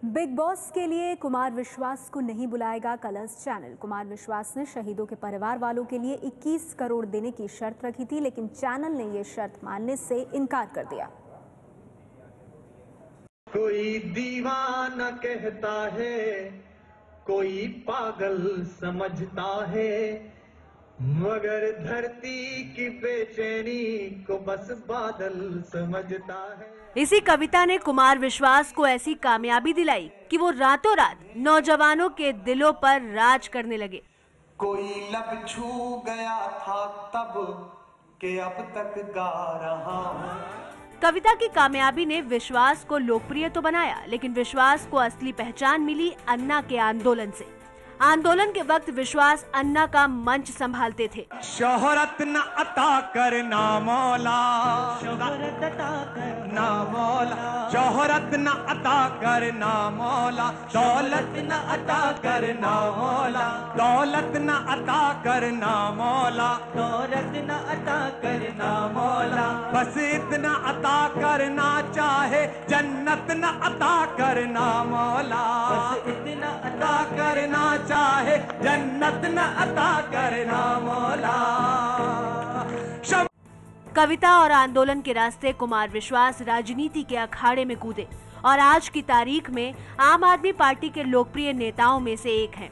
Big boss के लिए कुमार विश्वास को नहीं बुलाएगा कलर्स चैनल। कुमार विश्वास ने शहीदों के परिवार वालों के लिए 21 करोड़ देने की शर्त रखी थी, लेकिन चैनल ने यह शर्त मानने से इनकार कर दिया। कोई दीवाना कहता है, कोई पागल समझता है, मगर धरती की बेचैनी को बस बादल समझता है। इसी कविता ने कुमार विश्वास को ऐसी कामयाबी दिलाई कि वो रातों रात नौजवानों के दिलों पर राज करने लगे। कोई लब छू गया था तब के अब तक गा रहा हूं। कविता की कामयाबी ने विश्वास को लोकप्रिय तो बनाया, लेकिन विश्वास को असली पहचान मिली अन्ना के आंदोलन से। आंदोलन के वक्त विश्वास अन्ना का मंच संभालते थे। शोहरत न अता करना मौला, शोहरत अता करना मौला, शोहरत न अता करना मौला, दौलत न अता करना मौला, दौलत न अता करना मौला, दौलत न अता करना मौला, बस इतना अता करना चाहे जन्नत न अता करना मौला, बस इतना अता करना चाहे जन्नत न अता करना मौला। कविता और आंदोलन के रास्ते कुमार विश्वास राजनीति के अखाड़े में कूदे और आज की तारीख में आम आदमी पार्टी के लोकप्रिय नेताओं में से एक हैं।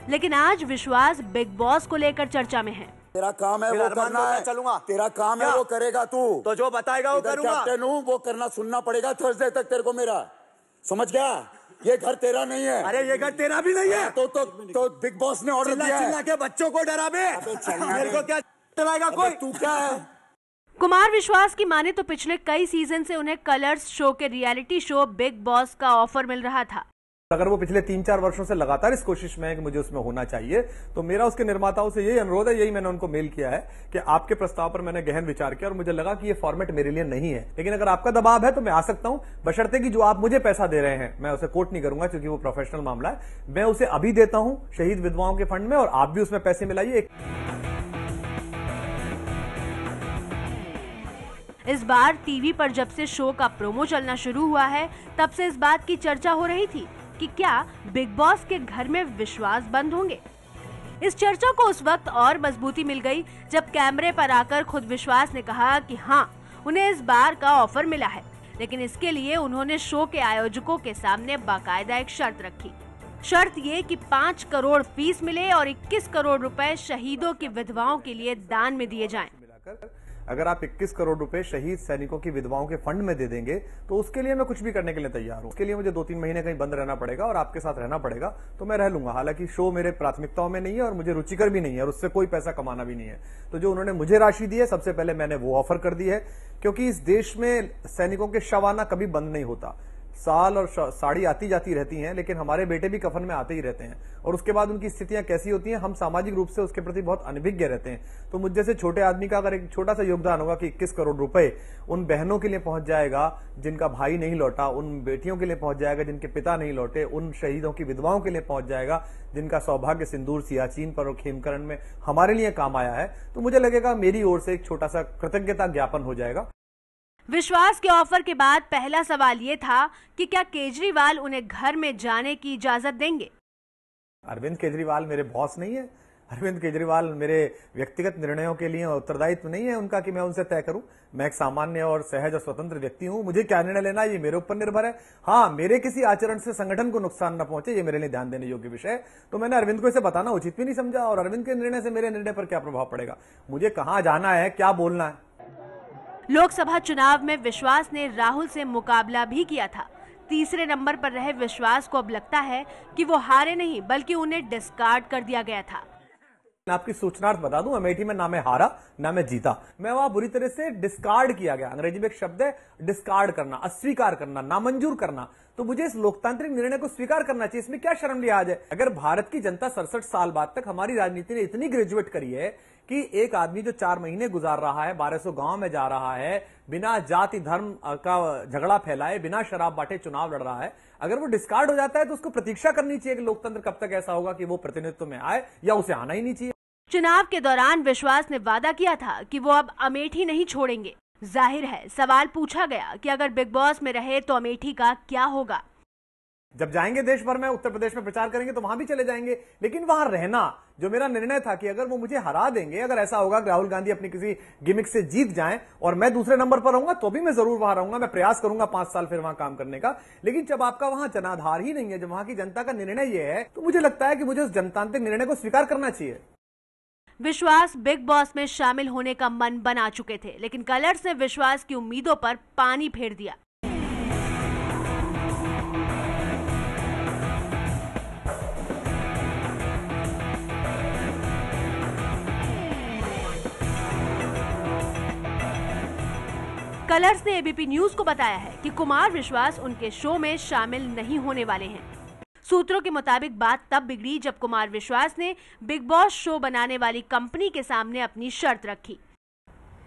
लेकिन आज विश्वास बिग बॉस को लेकर चर्चा में है। तेरा काम है वो करना है, चलूंगा। तेरा काम है वो करेगा तू, तो जो बताएगा वो करूंगा। कैप्टन हूँ, वो करना सुनना पड़ेगा थर्सडे तक तेरे को मेरा, समझ गया? ये घर तेरा नहीं है। अरे ये घर तेरा भी नहीं है। तो बिग बॉस ने ऑर्डर दिया है। चिल्ला के बच्चों को डरावे। मेरे को क्या डराएगा कोई? तू क्या है? कुमार विश्वास की माने तो पिछले कई सीजन से उन्हें कलर्स शो के रियलिटी शो बिग बॉस का ऑफर मिल रहा था। अगर वो पिछले 3-4 वर्षों से लगातार इस कोशिश में है कि मुझे उसमें होना चाहिए, तो मेरा उसके निर्माताओं से यही अनुरोध है, यही मैंने उनको मेल किया है कि आपके प्रस्ताव पर मैंने गहन विचार किया और मुझे लगा कि ये फॉर्मेट मेरे लिए नहीं है, लेकिन अगर आपका दबाव है तो मैं आ सकता हूं, बशर्ते कि जो आप मुझे पैसा दे रहे हैं, मैं उसे कोट नहीं करूंगा क्योंकि वो प्रोफेशनल मामला है, मैं उसे अभी देता हूं शहीद विधवाओं के फंड में और आप भी उसमें पैसे मिलाइए। इस बार टीवी पर जब से शो का प्रोमो चलना शुरू हुआ है, तब से इस बात की चर्चा हो रही थी कि क्या बिग बॉस के घर में विश्वास बंद होंगे। इस चर्चा को उस वक्त और मजबूती मिल गई जब कैमरे पर आकर खुद विश्वास ने कहा कि हाँ, उन्हें इस बार का ऑफर मिला है, लेकिन इसके लिए उन्होंने शो के आयोजकों के सामने बाकायदा एक शर्त रखी। शर्त ये कि 5 करोड़ फीस मिले और 21 करोड़ रुपए शहीदों की विधवाओं के लिए दान में दिए जाएं। अगर आप 21 करोड़ रुपए शहीद सैनिकों की विधवाओं के फंड में दे देंगे तो उसके लिए मैं कुछ भी करने के लिए तैयार हूं। उसके लिए मुझे 2-3 महीने कहीं बंद रहना पड़ेगा और आपके साथ रहना पड़ेगा, तो मैं रह लूंगा। हालांकि शो मेरे प्राथमिकताओं में नहीं है और मुझे रुचिकर भी नहीं है और उससे कोई पैसा कमाना भी नहीं है। तो जो उन्होंने मुझे राशि दी है, सबसे पहले मैंने वो ऑफर कर दी है, क्योंकि इस देश में सैनिकों के शव आना कभी बंद नहीं होता। साल और साड़ी आती जाती रहती हैं, लेकिन हमारे बेटे भी कफन में आते ही रहते हैं और उसके बाद उनकी स्थितियां कैसी होती हैं, हम सामाजिक रूप से उसके प्रति बहुत अनभिज्ञ रहते हैं। तो मुझ जैसे छोटे आदमी का अगर एक छोटा सा योगदान होगा कि 21 करोड़ रुपए उन बहनों के लिए पहुंच जाएगा जिनका भाई नहीं लौटा, उन बेटियों के लिए पहुंच जाएगा जिनके पिता नहीं लौटे, उन शहीदों की विधवाओं के लिए पहुंच जाएगा जिनका सौभाग्य सिंदूर सियाचिन पर और खेमकरण में हमारे लिए काम आया है, तो मुझे लगेगा मेरी ओर से एक छोटा सा कृतज्ञता ज्ञापन हो जाएगा। विश्वास के ऑफर के बाद पहला सवाल ये था कि क्या केजरीवाल उन्हें घर में जाने की इजाजत देंगे। अरविंद केजरीवाल मेरे बॉस नहीं है। अरविंद केजरीवाल मेरे व्यक्तिगत निर्णयों के लिए उत्तरदायित्व नहीं है उनका कि मैं उनसे तय करूं। मैं एक सामान्य और सहज और स्वतंत्र व्यक्ति हूं। मुझे क्या निर्णय लेना है ये मेरे ऊपर निर्भर है। हाँ, मेरे किसी आचरण से संगठन को नुकसान न पहुंचे, ये मेरे लिए ध्यान देने योग्य विषय है। तो मैंने अरविंद को इसे बताना उचित भी नहीं समझा और अरविंद के निर्णय से मेरे निर्णय पर क्या प्रभाव पड़ेगा, मुझे कहां जाना है, क्या बोलना है। लोकसभा चुनाव में विश्वास ने राहुल से मुकाबला भी किया था। तीसरे नंबर पर रहे विश्वास को अब लगता है कि वो हारे नहीं बल्कि उन्हें डिस्कार्ड कर दिया गया था। आपकी सूचनार्थ बता दूं, अमेठी में ना मैं हारा ना मैं जीता, मैं वहां बुरी तरह से डिस्कार्ड किया गया। अंग्रेजी में एक शब्द है डिस्कार्ड करना, अस्वीकार करना, नामंजूर करना। तो मुझे इस लोकतांत्रिक निर्णय को स्वीकार करना चाहिए, इसमें क्या शर्म लिहाज है। अगर भारत की जनता 67 साल बाद तक हमारी राजनीति ने इतनी ग्रेजुएट करी है कि एक आदमी जो 4 महीने गुजार रहा है, 1200 गांव में जा रहा है, बिना जाति धर्म का झगड़ा फैलाए, बिना शराब बांटे चुनाव लड़ रहा है, अगर वो डिस्कार्ड हो जाता है तो उसको प्रतीक्षा करनी चाहिए कि लोकतंत्र कब तक ऐसा होगा कि वो प्रतिनिधित्व में आए या उसे आना ही नहीं चाहिए। चुनाव के दौरान विश्वास ने वादा किया था कि वो अब अमेठी नहीं छोड़ेंगे। जाहिर है सवाल पूछा गया कि अगर बिग बॉस में रहे तो अमेठी का क्या होगा। जब जाएंगे देश भर में, उत्तर प्रदेश में प्रचार करेंगे तो वहां भी चले जाएंगे, लेकिन वहां रहना जो मेरा निर्णय था कि अगर वो मुझे हरा देंगे, अगर ऐसा होगा कि राहुल गांधी अपनी किसी गिमिक से जीत जाएं और मैं दूसरे नंबर पर रहूंगा तो भी मैं जरूर वहां रहूंगा, मैं प्रयास करूंगा 5 साल फिर वहां काम करने का। लेकिन जब आपका वहां जनाधार ही नहीं है, जब वहां की जनता का निर्णय यह है, तो मुझे लगता है कि मुझे उस जनतांत्रिक निर्णय को स्वीकार करना चाहिए। विश्वास बिग बॉस में शामिल होने का मन बना चुके थे, लेकिन कलर्स ने विश्वास की उम्मीदों पर पानी फेर दिया। कलर्स ने एबीपी न्यूज को बताया है कि कुमार विश्वास उनके शो में शामिल नहीं होने वाले हैं। सूत्रों के मुताबिक बात तब बिगड़ी जब कुमार विश्वास ने बिग बॉस शो बनाने वाली कंपनी के सामने अपनी शर्त रखी।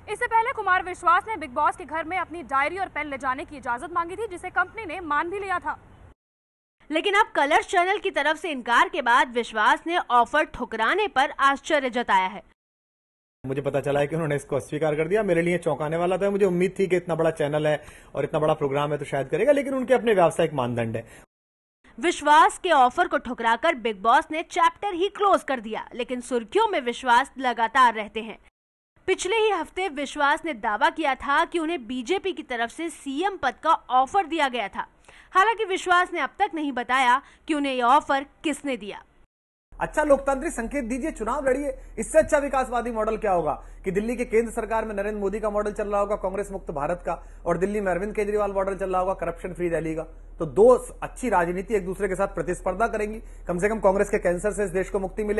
इससे पहले कुमार विश्वास ने बिग बॉस के घर में अपनी डायरी और पेन ले जाने की इजाजत मांगी थी, जिसे कंपनी ने मान भी लिया था। लेकिन अब कलर्स चैनल की तरफ से इनकार के बाद विश्वास ने ऑफर ठुकराने पर आश्चर्य जताया है। मुझे पता चला है कि उन्होंने इसको अस्वीकार कर दिया। मेरे लिए चौंकाने वाला था। मुझे उम्मीद थी कि इतना बड़ा चैनल है और इतना बड़ा प्रोग्राम है तो शायद करेगा, लेकिन उनके अपने व्यावसायिक मानदंड है। विश्वास के ऑफर को ठुकराकर बिग बॉस ने चैप्टर ही क्लोज कर दिया, लेकिन सुर्खियों में विश्वास लगातार रहते हैं। पिछले ही हफ्ते विश्वास ने दावा किया था कि उन्हें बीजेपी की तरफ से सीएम पद का ऑफर दिया गया था। हालांकि विश्वास ने अब तक नहीं बताया कि उन्हें यह ऑफर किसने दिया। अच्छा लोकतांत्रिक संकेत दीजिए, चुनाव लड़िए। इससे अच्छा विकासवादी मॉडल क्या होगा कि दिल्ली के केंद्र सरकार में नरेंद्र मोदी का मॉडल चल रहा होगा, कांग्रेस मुक्त भारत का, और दिल्ली में अरविंद केजरीवाल मॉडल चल रहा होगा, करप्शन फ्री दिल्ली का। तो दो अच्छी राजनीति एक दूसरे के साथ प्रतिस्पर्धा करेंगी। कम से कम कांग्रेस के कैंसर से इस देश को मुक्ति मिलेगी।